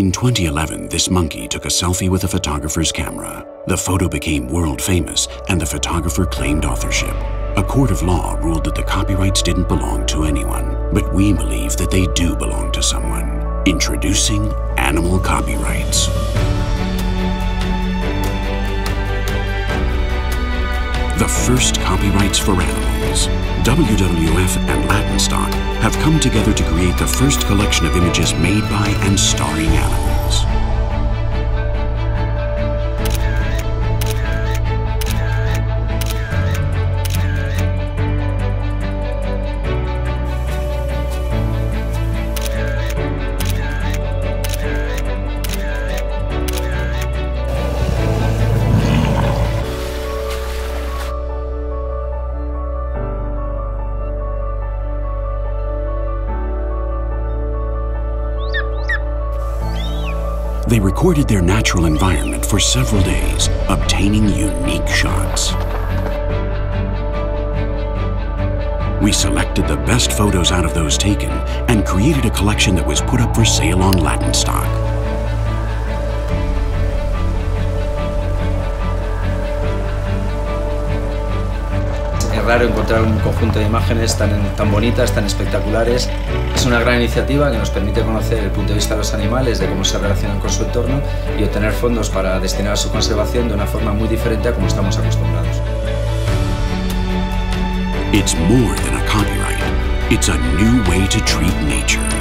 In 2011, this monkey took a selfie with a photographer's camera. The photo became world famous, and the photographer claimed authorship. A court of law ruled that the copyrights didn't belong to anyone, but we believe that they do belong to someone. Introducing animal copyrights. The first copyrights for animals. WWF and Latin Stock have come together to create the first collection of images made by and starring animals. They recorded their natural environment for several days, obtaining unique shots. We selected the best photos out of those taken and created a collection that was put up for sale on Latin Stock. Es raro encontrar un conjunto de imágenes tan bonitas, tan espectaculares. Es una gran iniciativa que nos permite conocer el punto de vista de los animales, de cómo se relacionan con su entorno y obtener fondos para destinar a su conservación de una forma muy diferente a como estamos acostumbrados. It's more than a copyright. It's a new way to treat nature.